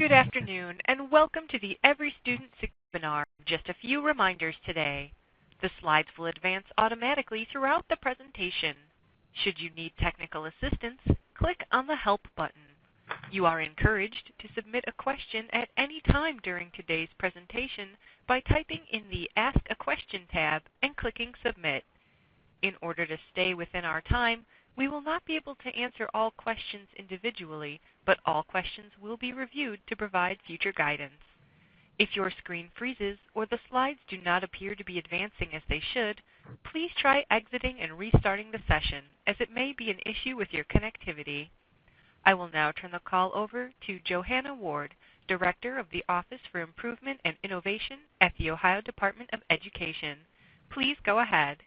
Good afternoon, and welcome to the Every Student Webinar. Just a few reminders today. The slides will advance automatically throughout the presentation. Should you need technical assistance, click on the Help button. You are encouraged to submit a question at any time during today's presentation by typing in the Ask a Question tab and clicking Submit. In order to stay within our time, we will not be able to answer all questions individually, but all questions will be reviewed to provide future guidance. If your screen freezes or the slides do not appear to be advancing as they should, please try exiting and restarting the session, as it may be an issue with your connectivity. I will now turn the call over to Johanna Ward, Director of the Office for Improvement and Innovation at the Ohio Department of Education. Please go ahead.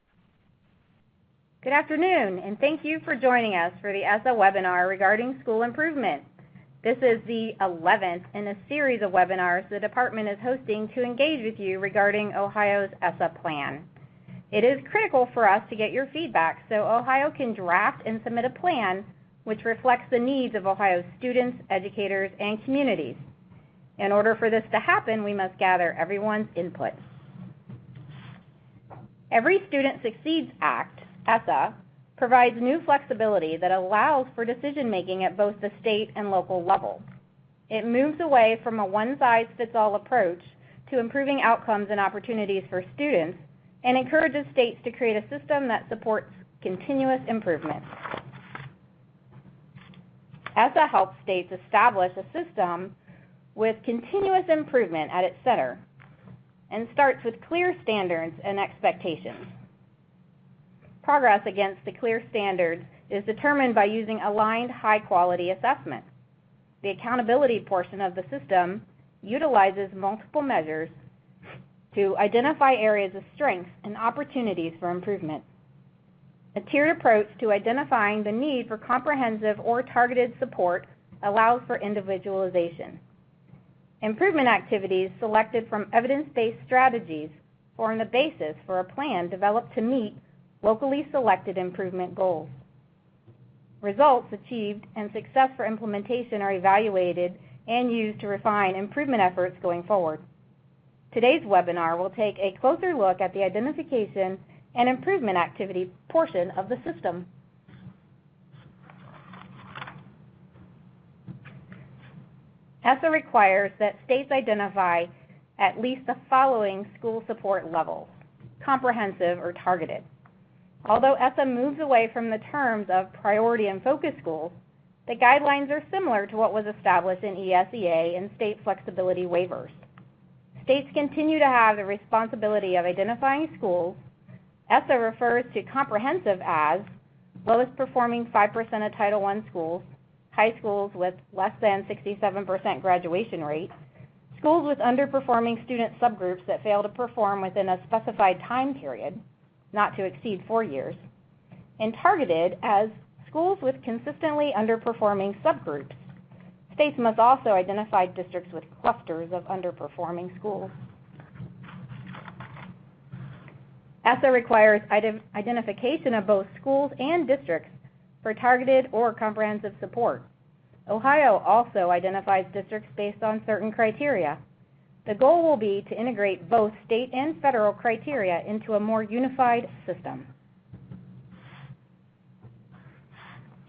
Good afternoon, and thank you for joining us for the ESSA webinar regarding school improvement. This is the 11th in a series of webinars the department is hosting to engage with you regarding Ohio's ESSA plan. It is critical for us to get your feedback so Ohio can draft and submit a plan which reflects the needs of Ohio's students, educators, and communities. In order for this to happen, we must gather everyone's input. Every Student Succeeds Act, ESSA, provides new flexibility that allows for decision-making at both the state and local level. It moves away from a one-size-fits-all approach to improving outcomes and opportunities for students and encourages states to create a system that supports continuous improvement. ESSA helps states establish a system with continuous improvement at its center and starts with clear standards and expectations. Progress against the clear standards is determined by using aligned high-quality assessment. The accountability portion of the system utilizes multiple measures to identify areas of strength and opportunities for improvement. A tiered approach to identifying the need for comprehensive or targeted support allows for individualization. Improvement activities selected from evidence-based strategies form the basis for a plan developed to meet locally selected improvement goals. Results achieved and success for implementation are evaluated and used to refine improvement efforts going forward. Today's webinar will take a closer look at the identification and improvement activity portion of the system. ESSA requires that states identify at least the following school support levels: comprehensive or targeted. Although ESSA moves away from the terms of priority and focus schools, the guidelines are similar to what was established in ESEA and state flexibility waivers. States continue to have the responsibility of identifying schools. ESSA refers to comprehensive as lowest performing 5% of Title I schools, high schools with less than 67% graduation rate, schools with underperforming student subgroups that fail to perform within a specified time period, not to exceed 4 years, and targeted as schools with consistently underperforming subgroups. States must also identify districts with clusters of underperforming schools. ESSA requires identification of both schools and districts for targeted or comprehensive support. Ohio also identifies districts based on certain criteria. The goal will be to integrate both state and federal criteria into a more unified system.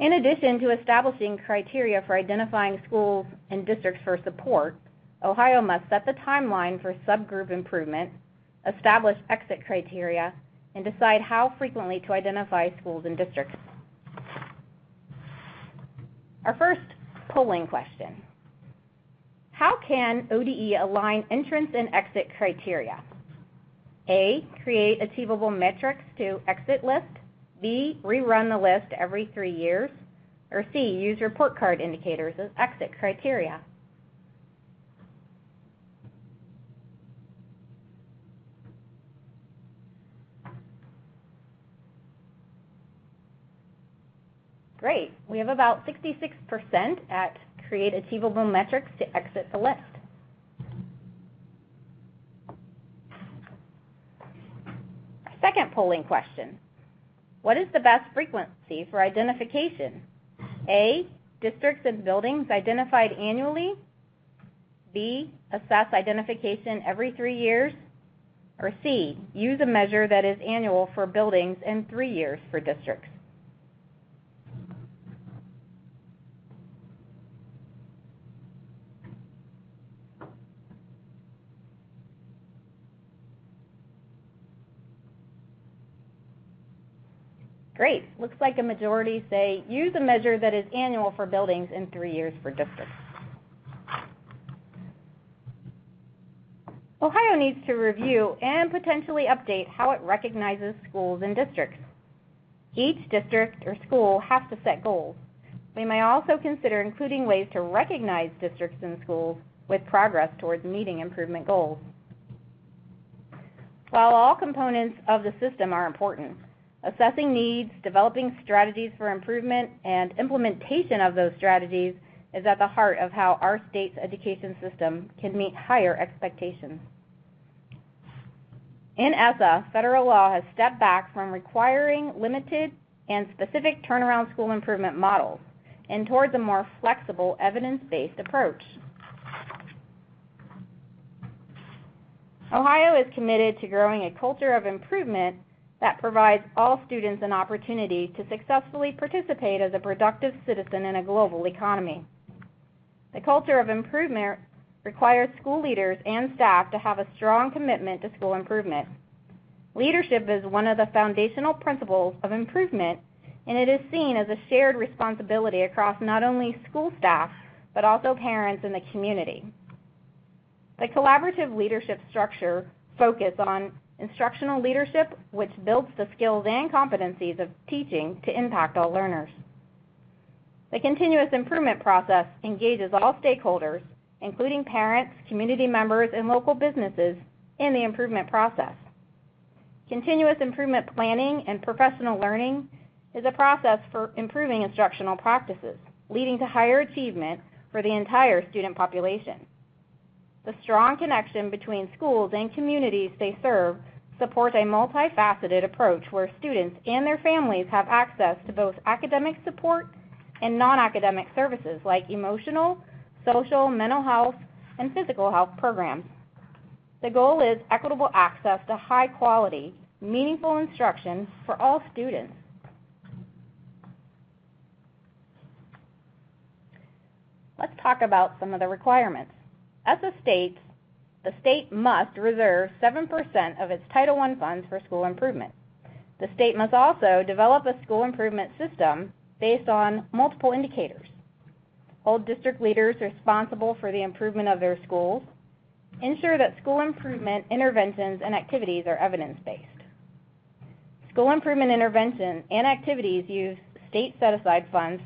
In addition to establishing criteria for identifying schools and districts for support, Ohio must set the timeline for subgroup improvement, establish exit criteria, and decide how frequently to identify schools and districts. Our first polling question: how can ODE align entrance and exit criteria? A, create achievable metrics to exit list. B, rerun the list every 3 years. Or C, use report card indicators as exit criteria. Great. We have about 66% at create achievable metrics to exit the list. Our second polling question: what is the best frequency for identification? A, districts and buildings identified annually. B, assess identification every 3 years, or C, use a measure that is annual for buildings and 3 years for districts? Great. Looks like a majority say use a measure that is annual for buildings and 3 years for districts. Ohio needs to review and potentially update how it recognizes schools and districts. Each district or school has to set goals. We may also consider including ways to recognize districts and schools with progress towards meeting improvement goals. While all components of the system are important, assessing needs, developing strategies for improvement, and implementation of those strategies is at the heart of how our state's education system can meet higher expectations. In ESSA, federal law has stepped back from requiring limited and specific turnaround school improvement models and towards a more flexible, evidence-based approach. Ohio is committed to growing a culture of improvement that provides all students an opportunity to successfully participate as a productive citizen in a global economy. The culture of improvement requires school leaders and staff to have a strong commitment to school improvement. Leadership is one of the foundational principles of improvement, and it is seen as a shared responsibility across not only school staff, but also parents and the community. The collaborative leadership structure focuses on instructional leadership, which builds the skills and competencies of teaching to impact all learners. The continuous improvement process engages all stakeholders, including parents, community members, and local businesses, in the improvement process. Continuous improvement planning and professional learning is a process for improving instructional practices, leading to higher achievement for the entire student population. The strong connection between schools and communities they serve supports a multifaceted approach where students and their families have access to both academic support and non-academic services like emotional, social, mental health, and physical health programs. The goal is equitable access to high-quality, meaningful instruction for all students. Let's talk about some of the requirements. ESSA states the state must reserve 7% of its Title I funds for school improvement. The state must also develop a school improvement system based on multiple indicators, hold district leaders responsible for the improvement of their schools, ensure that school improvement interventions and activities are evidence-based. School improvement intervention and activities use state set-aside funds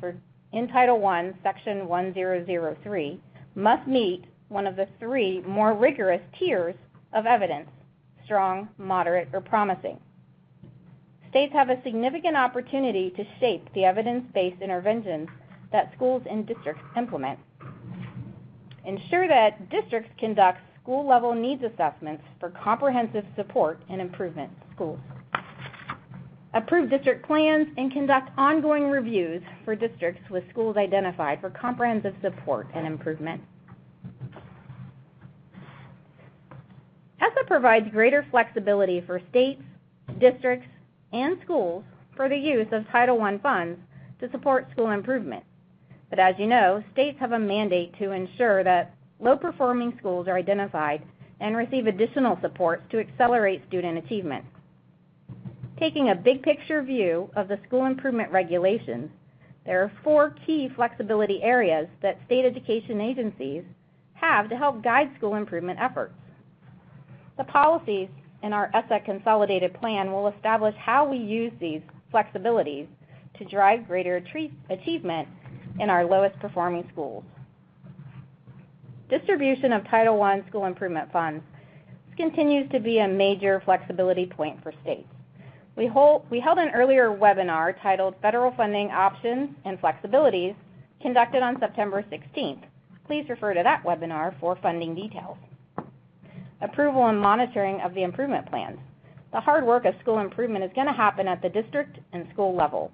in Title I, Section 1003, must meet one of the 3 more rigorous tiers of evidence: strong, moderate, or promising. States have a significant opportunity to shape the evidence-based interventions that schools and districts implement. Ensure that districts conduct school-level needs assessments for comprehensive support and improvement schools. Approve district plans and conduct ongoing reviews for districts with schools identified for comprehensive support and improvement. ESSA provides greater flexibility for states, districts, and schools for the use of Title I funds to support school improvement. But as you know, states have a mandate to ensure that low-performing schools are identified and receive additional supports to accelerate student achievement. Taking a big-picture view of the school improvement regulations, there are 4 key flexibility areas that state education agencies have to help guide school improvement efforts. The policies in our ESSA consolidated plan will establish how we use these flexibilities to drive greater achievement in our lowest performing schools. Distribution of Title I school improvement funds continues to be a major flexibility point for states. We held an earlier webinar titled Federal Funding Options and Flexibilities, conducted on September 16th. Please refer to that webinar for funding details. Approval and monitoring of the improvement plans. The hard work of school improvement is going to happen at the district and school level.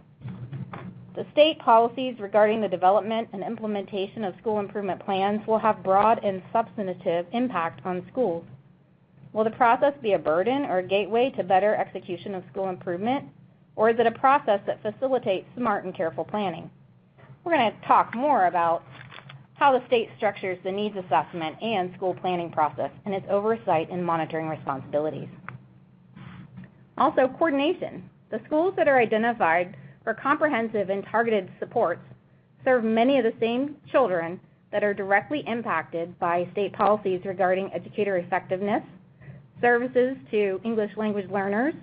The state policies regarding the development and implementation of school improvement plans will have broad and substantive impact on schools. Will the process be a burden or a gateway to better execution of school improvement, or is it a process that facilitates smart and careful planning? We're going to talk more about how the state structures the needs assessment and school planning process and its oversight and monitoring responsibilities. Also, coordination. The schools that are identified for comprehensive and targeted supports serve many of the same children that are directly impacted by state policies regarding educator effectiveness, services to English language learners,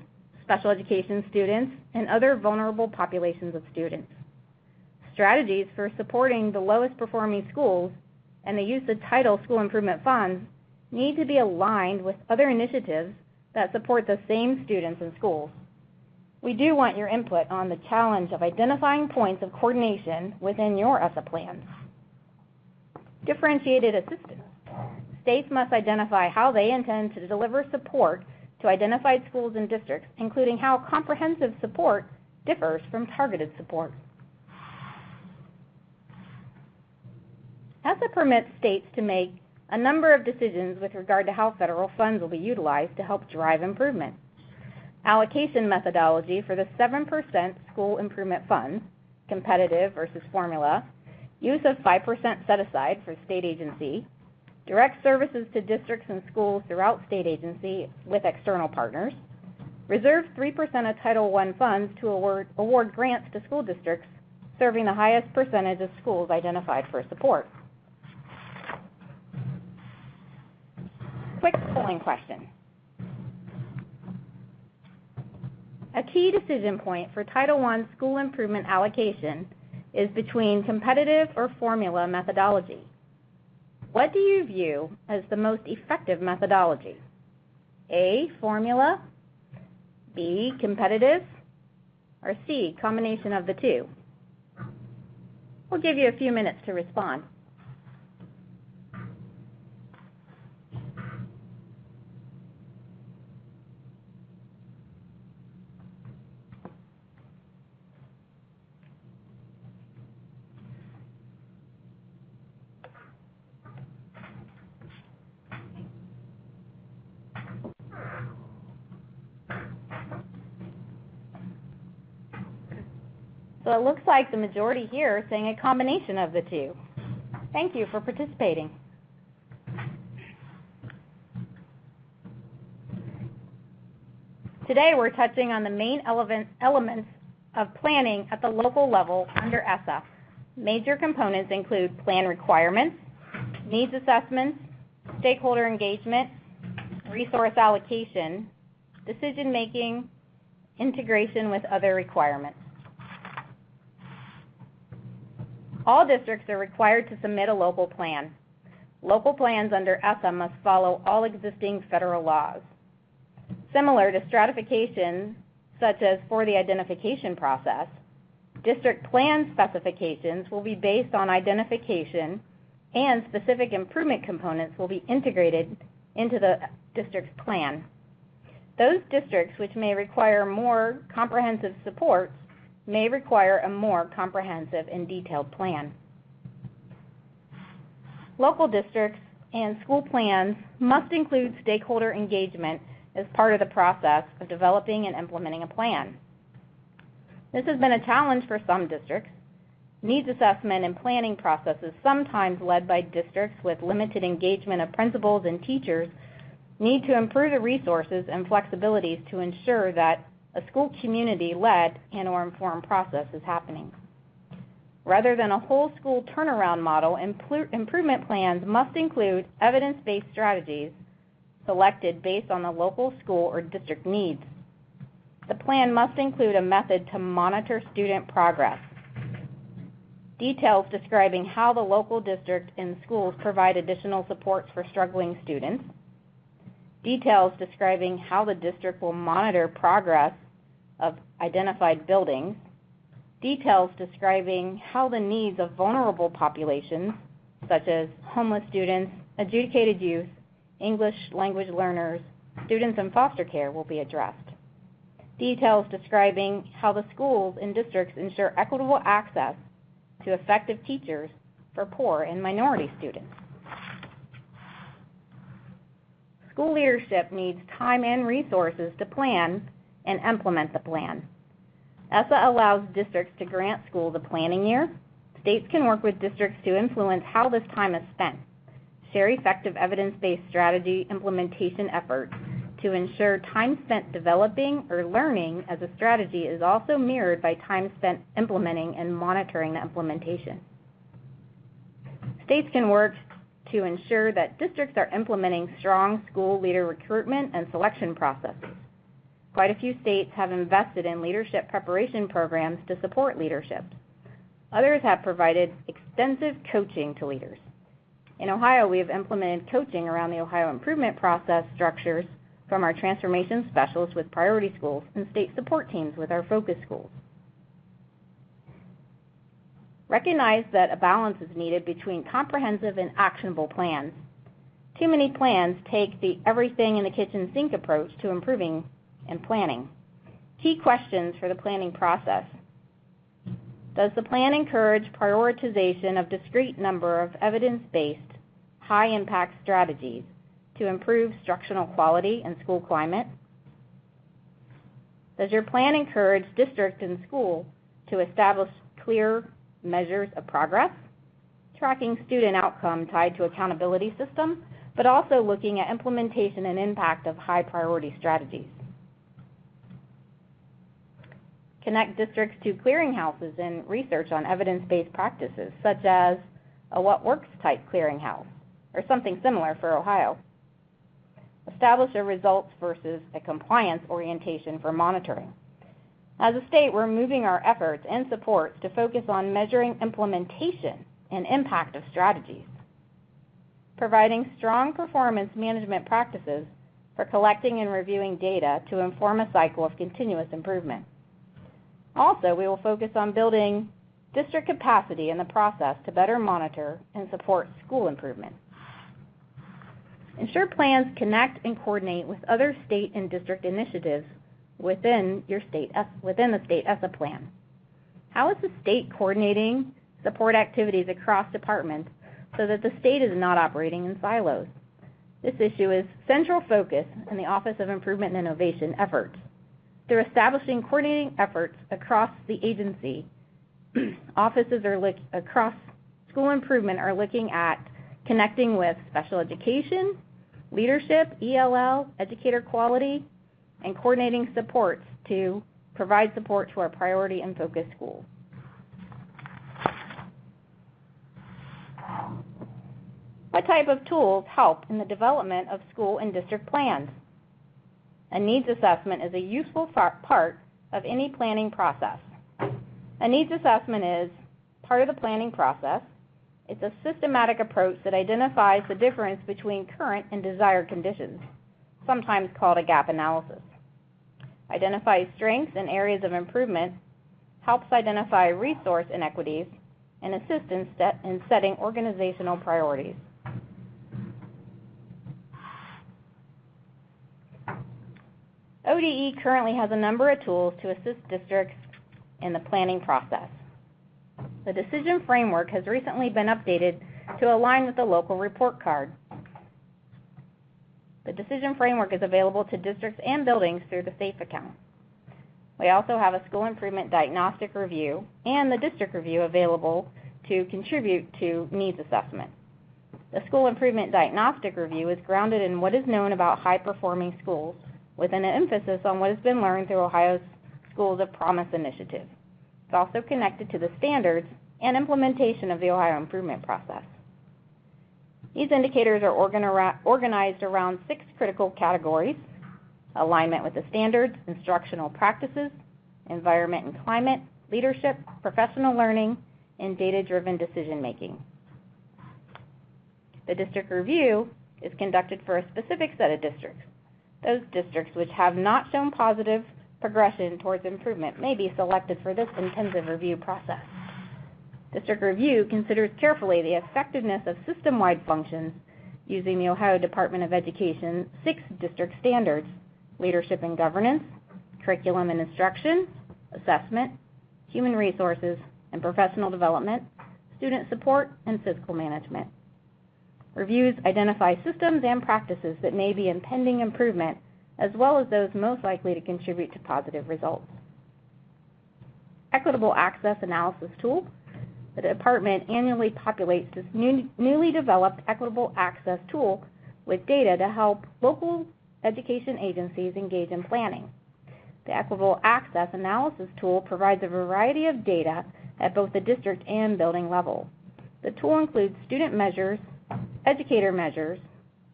special education students, and other vulnerable populations of students. Strategies for supporting the lowest performing schools and the use of Title School Improvement Funds need to be aligned with other initiatives that support the same students and schools. We do want your input on the challenge of identifying points of coordination within your ESSA plans. Differentiated assistance. States must identify how they intend to deliver support to identified schools and districts, including how comprehensive support differs from targeted support. ESSA permits states to make a number of decisions with regard to how federal funds will be utilized to help drive improvement. Allocation methodology for the 7% school improvement funds, competitive versus formula, use of 5% set aside for state agency, direct services to districts and schools throughout state agency with external partners, reserve 3% of Title I funds to award grants to school districts serving the highest percentage of schools identified for support. Quick polling question. A key decision point for Title I school improvement allocation is between competitive or formula methodology. What do you view as the most effective methodology? A, formula, B, competitive, or C, combination of the two? We'll give you a few minutes to respond. So it looks like the majority here is saying a combination of the two. Thank you for participating. Today we're touching on the main elements of planning at the local level under ESSA. Major components include plan requirements, needs assessments, stakeholder engagement, resource allocation, decision making, integration with other requirements. All districts are required to submit a local plan. Local plans under ESSA must follow all existing federal laws. Similar to stratification, such as for the identification process, district plan specifications will be based on identification, and specific improvement components will be integrated into the district's plan. Those districts which may require more comprehensive supports may require a more comprehensive and detailed plan. Local districts and school plans must include stakeholder engagement as part of the process of developing and implementing a plan. This has been a challenge for some districts. Needs assessment and planning processes, sometimes led by districts with limited engagement of principals and teachers, need to improve the resources and flexibilities to ensure that a school community-led and/or informed process is happening. Rather than a whole school turnaround model, improvement plans must include evidence-based strategies selected based on the local school or district needs. The plan must include a method to monitor student progress, details describing how the local district and schools provide additional supports for struggling students, details describing how the district will monitor progress of identified buildings, details describing how the needs of vulnerable populations, such as homeless students, adjudicated youth, English language learners, students in foster care, will be addressed. details describing how the schools and districts ensure equitable access to effective teachers for poor and minority students. School leadership needs time and resources to plan and implement the plan. ESSA allows districts to grant schools a planning year. States can work with districts to influence how this time is spent, share effective evidence-based strategy implementation efforts to ensure time spent developing or learning as a strategy is also mirrored by time spent implementing and monitoring the implementation. States can work to ensure that districts are implementing strong school leader recruitment and selection processes. Quite a few states have invested in leadership preparation programs to support leadership. Others have provided extensive coaching to leaders. In Ohio, we have implemented coaching around the Ohio improvement process structures from our transformation specialists with priority schools and state support teams with our focus schools. Recognize that a balance is needed between comprehensive and actionable plans. Too many plans take the everything in the kitchen sink approach to improving and planning. Key questions for the planning process. Does the plan encourage prioritization of discrete number of evidence-based, high-impact strategies to improve instructional quality and school climate? Does your plan encourage district and school to establish clear measures of progress, tracking student outcome tied to accountability system, but also looking at implementation and impact of high-priority strategies? Connect districts to clearinghouses and research on evidence-based practices, such as a What Works type clearinghouse, or something similar for Ohio. Establish a results versus a compliance orientation for monitoring. As a state, we're moving our efforts and supports to focus on measuring implementation and impact of strategies, providing strong performance management practices for collecting and reviewing data to inform a cycle of continuous improvement. Also, we will focus on building district capacity in the process to better monitor and support school improvement. Ensure plans connect and coordinate with other state and district initiatives within the state ESSA plan. How is the state coordinating support activities across departments so that the state is not operating in silos? This issue is central focus in the Office of Improvement and Innovation efforts. Through establishing coordinating efforts across the agency, offices across school improvement are looking at connecting with special education, leadership, ELL, educator quality, and coordinating supports to provide support to our priority and focus schools. What type of tools help in the development of school and district plans? A needs assessment is a useful part of any planning process. A needs assessment is part of the planning process. It's a systematic approach that identifies the difference between current and desired conditions, sometimes called a gap analysis. Identifies strengths and areas of improvement, helps identify resource inequities, and assists in setting organizational priorities. ODE currently has a number of tools to assist districts in the planning process. The decision framework has recently been updated to align with the local report card. The decision framework is available to districts and buildings through the SAFE account. We also have a school improvement diagnostic review and the district review available to contribute to needs assessment. The school improvement diagnostic review is grounded in what is known about high-performing schools, with an emphasis on what has been learned through Ohio's Schools of Promise initiative. It's also connected to the standards and implementation of the Ohio improvement process. These indicators are organized around 6 critical categories: alignment with the standards, instructional practices, environment and climate, leadership, professional learning, and data-driven decision-making. The district review is conducted for a specific set of districts. Those districts which have not shown positive progression towards improvement may be selected for this intensive review process. District review considers carefully the effectiveness of system-wide functions using the Ohio Department of Education 6 district standards: leadership and governance, curriculum and instruction, assessment, human resources and professional development, student support, and physical management. Reviews identify systems and practices that may be in pending improvement, as well as those most likely to contribute to positive results. Equitable Access Analysis Tool. The department annually populates this newly developed Equitable Access Tool with data to help local education agencies engage in planning. The Equitable Access Analysis Tool provides a variety of data at both the district and building level. The tool includes student measures, educator measures,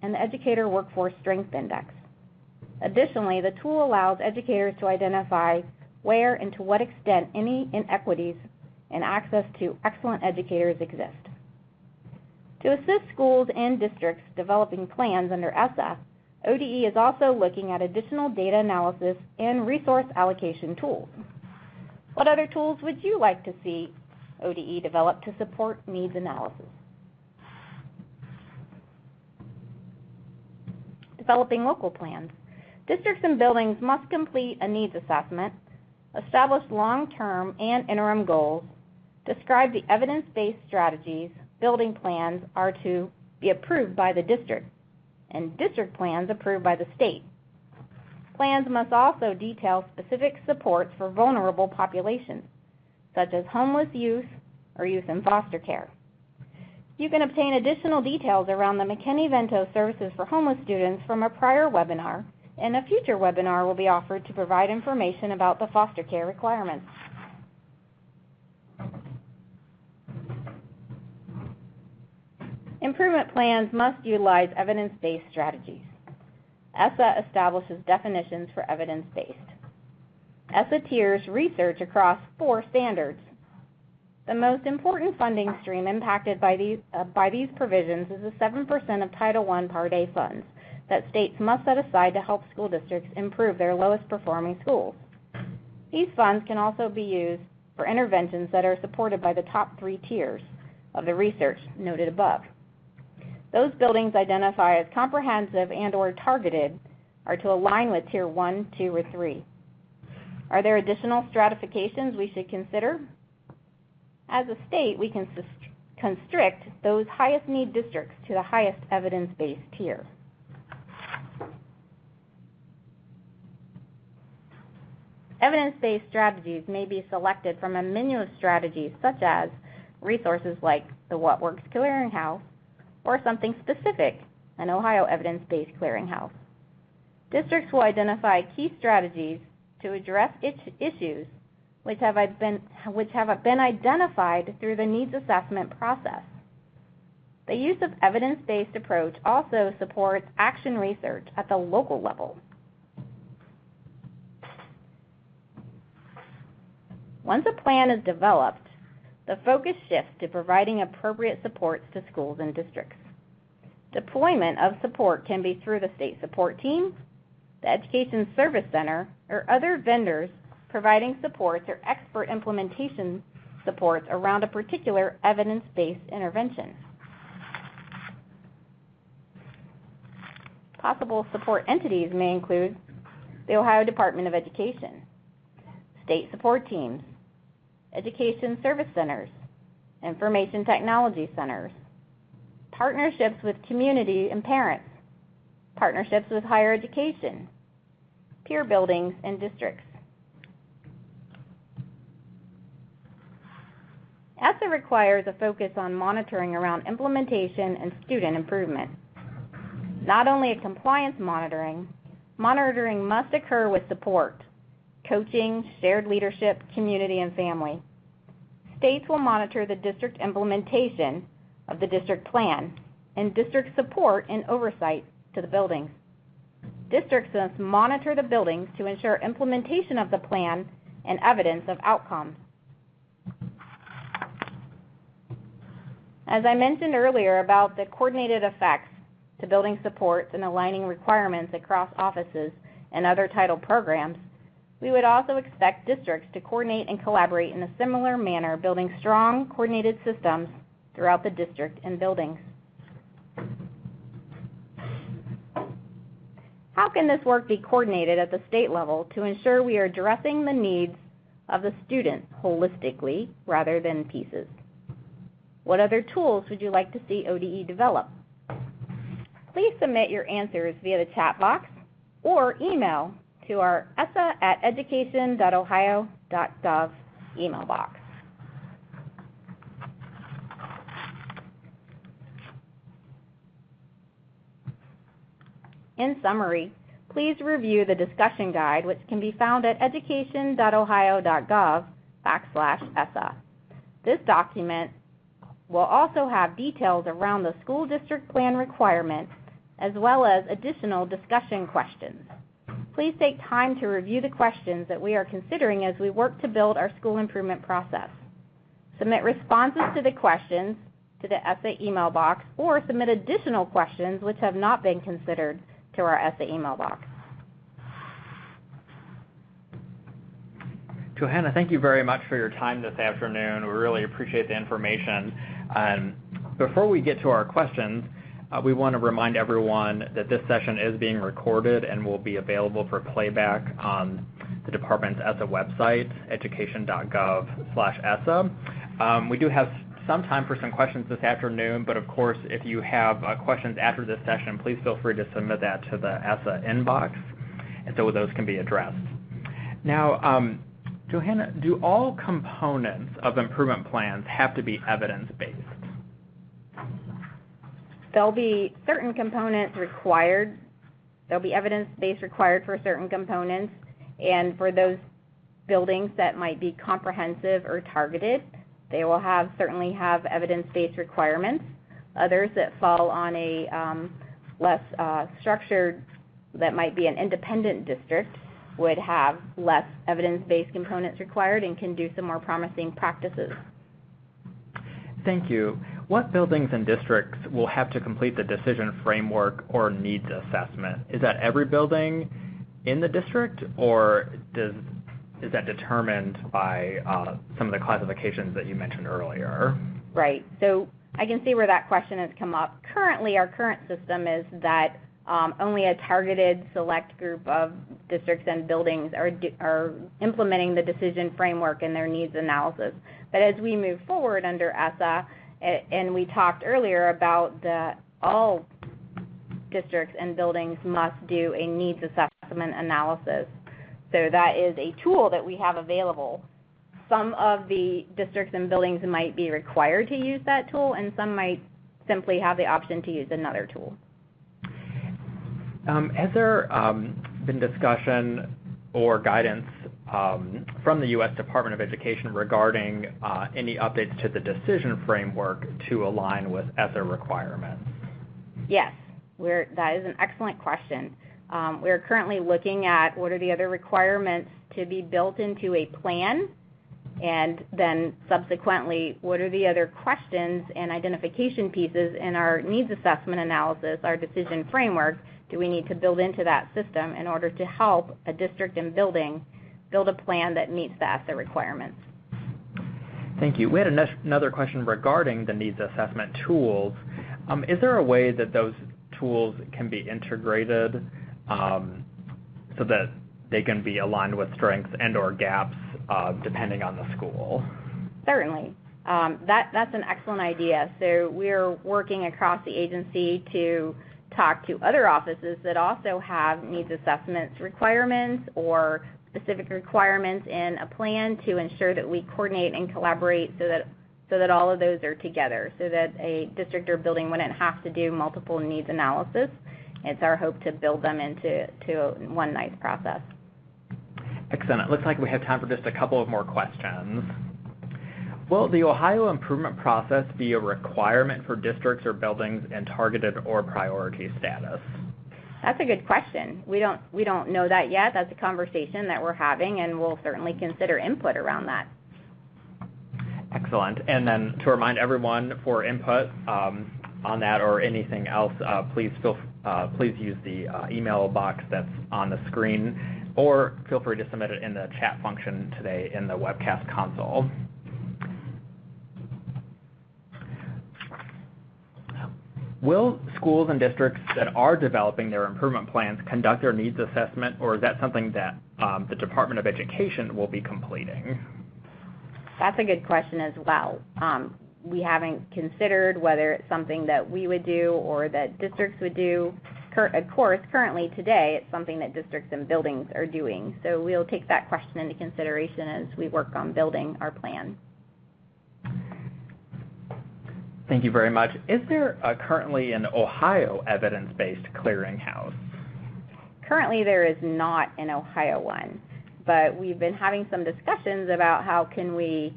and the Educator Workforce Strength Index. Additionally, the tool allows educators to identify where and to what extent any inequities in access to excellent educators exist. To assist schools and districts developing plans under ESSA, ODE is also looking at additional data analysis and resource allocation tools. What other tools would you like to see ODE develop to support needs analysis? Developing local plans. Districts and buildings must complete a needs assessment, establish long-term and interim goals, describe the evidence-based strategies. Building plans are to be approved by the district, and district plans approved by the state. Plans must also detail specific supports for vulnerable populations, such as homeless youth or youth in foster care. You can obtain additional details around the McKinney-Vento Services for Homeless Students from a prior webinar, and a future webinar will be offered to provide information about the foster care requirements. Improvement plans must utilize evidence-based strategies. ESSA establishes definitions for evidence-based. ESSA tiers research across 4 standards. The most important funding stream impacted by these provisions is the 7% of Title I Part A funds that states must set aside to help school districts improve their lowest performing schools. These funds can also be used for interventions that are supported by the top 3 tiers of the research noted above. Those buildings identified as comprehensive and/or targeted are to align with Tier 1, 2, or 3. Are there additional stratifications we should consider? As a state, we can constrict those highest need districts to the highest evidence-based tier. Evidence-based strategies may be selected from a menu of strategies such as resources like the What Works Clearinghouse, or something specific, an Ohio evidence-based clearinghouse. Districts will identify key strategies to address issues which have been identified through the needs assessment process. The use of evidence-based approach also supports action research at the local level. Once a plan is developed, the focus shifts to providing appropriate supports to schools and districts. Deployment of support can be through the state support team, the Education Service Center, or other vendors providing supports or expert implementation supports around a particular evidence-based intervention. Possible support entities may include the Ohio Department of Education, state support teams, education service centers, information technology centers, partnerships with community and parents, partnerships with higher education, peer buildings, and districts. ESSA requires a focus on monitoring around implementation and student improvement. Not only a compliance monitoring must occur with support, coaching, shared leadership, community, and family. States will monitor the district implementation of the district plan and district support and oversight to the buildings. Districts must monitor the buildings to ensure implementation of the plan and evidence of outcomes. As I mentioned earlier about the coordinated effects to building supports and aligning requirements across offices and other title programs, we would also expect districts to coordinate and collaborate in a similar manner, building strong, coordinated systems throughout the district and buildings. How can this work be coordinated at the state level to ensure we are addressing the needs of the student holistically rather than pieces? What other tools would you like to see ODE develop? Please submit your answers via the chat box or email to our ESSA@education.ohio.gov email box. In summary, please review the discussion guide, which can be found at education.ohio.gov/ESSA. This document will also have details around the school district plan requirements as well as additional discussion questions. Please take time to review the questions that we are considering as we work to build our school improvement process. Submit responses to the questions to the ESSA email box or submit additional questions which have not been considered to our ESSA email box. Johanna, thank you very much for your time this afternoon. We really appreciate the information. Before we get to our questions, we want to remind everyone that this session is being recorded and will be available for playback on the department's ESSA website, education.gov/ESSA. We do have some time for some questions this afternoon, but of course, if you have questions after this session, please feel free to submit that to the ESSA inbox, and so those can be addressed. Now, Johanna, do all components of improvement plans have to be evidence-based? There'll be certain components required. There'll be evidence-based required for certain components, and for those buildings that might be comprehensive or targeted, they will certainly have evidence-based requirements. Others that fall on a less structured, that might be an independent district, would have less evidence-based components required and can do some more promising practices. Thank you. What buildings and districts will have to complete the decision framework or needs assessment? Is that every building in the district, or is that determined by some of the classifications that you mentioned earlier? Right. So I can see where that question has come up. Currently, our current system is that only a targeted select group of districts and buildings are implementing the decision framework and their needs analysis. But as we move forward under ESSA, and we talked earlier about all districts and buildings must do a needs assessment analysis. So that is a tool that we have available. Some of the districts and buildings might be required to use that tool, and some might simply have the option to use another tool. Has there been discussion or guidance from the U.S. Department of Education regarding any updates to the decision framework to align with ESSA requirements? Yes, that is an excellent question. We're currently looking at what are the other requirements to be built into a plan, and then subsequently, what are the other questions and identification pieces in our needs assessment analysis, our decision framework, do we need to build into that system in order to help a district and building build a plan that meets the ESSA requirements. Thank you. We had another question regarding the needs assessment tools. Is there a way that those tools can be integrated so that they can be aligned with strengths and or gaps depending on the school? Certainly. That's an excellent idea. So we're working across the agency to talk to other offices that also have needs assessments requirements or specific requirements in a plan to ensure that we coordinate and collaborate so that all of those are together, so that a district or building wouldn't have to do multiple needs analysis. It's our hope to build them into one nice process. Excellent. It looks like we have time for just a couple of more questions. Will the Ohio improvement process be a requirement for districts or buildings in targeted or priority status? That's a good question. We don't know that yet. That's a conversation that we're having, and we'll certainly consider input around that. Excellent. And then to remind everyone, for input on that or anything else, please use the email box that's on the screen, or feel free to submit it in the chat function today in the webcast console. Will schools and districts that are developing their improvement plans conduct their needs assessment, or is that something that the Department of Education will be completing? That's a good question as well. We haven't considered whether it's something that we would do or that districts would do. Of course, currently today, it's something that districts and buildings are doing. So we'll take that question into consideration as we work on building our plan. Thank you very much. Is there currently an Ohio evidence-based clearinghouse? Currently, there is not an Ohio one, but we've been having some discussions about how can we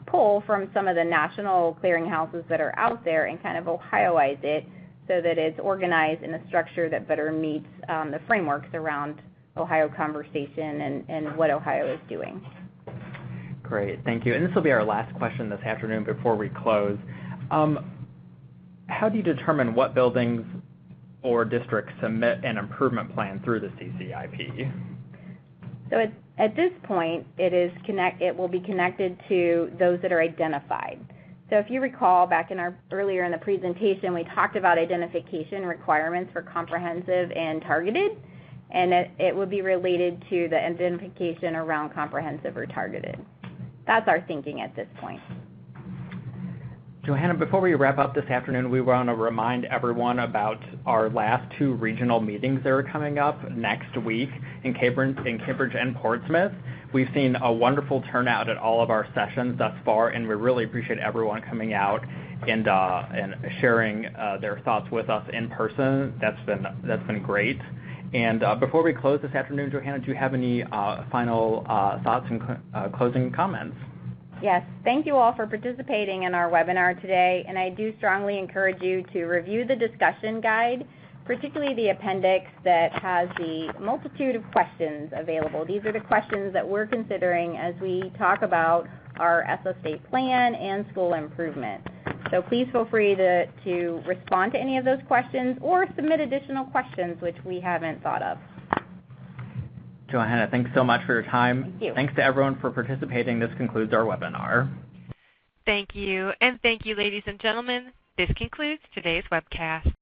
pull from some of the national clearinghouses that are out there and kind of Ohioize it so that it's organized in a structure that better meets the frameworks around Ohio conversation and what Ohio is doing. Great, thank you. And this will be our last question this afternoon before we close. How do you determine what buildings or districts submit an improvement plan through the CCIP? So at this point, it will be connected to those that are identified. So if you recall, back earlier in the presentation, we talked about identification requirements for comprehensive and targeted, and it would be related to the identification around comprehensive or targeted. That's our thinking at this point. Johanna, before we wrap up this afternoon, we want to remind everyone about our last 2 regional meetings that are coming up next week in Cambridge and Portsmouth. We've seen a wonderful turnout at all of our sessions thus far, and we really appreciate everyone coming out and sharing their thoughts with us in person. That's been great. And before we close this afternoon, Johanna, do you have any final thoughts and closing comments? Yes, thank you all for participating in our webinar today, and I do strongly encourage you to review the discussion guide, particularly the appendix that has the multitude of questions available. These are the questions that we're considering as we talk about our ESSA state plan and school improvement. So please feel free to respond to any of those questions or submit additional questions which we haven't thought of. Johanna, thanks so much for your time. Thank you. Thanks to everyone for participating. This concludes our webinar. Thank you, and thank you, ladies and gentlemen. This concludes today's webcast.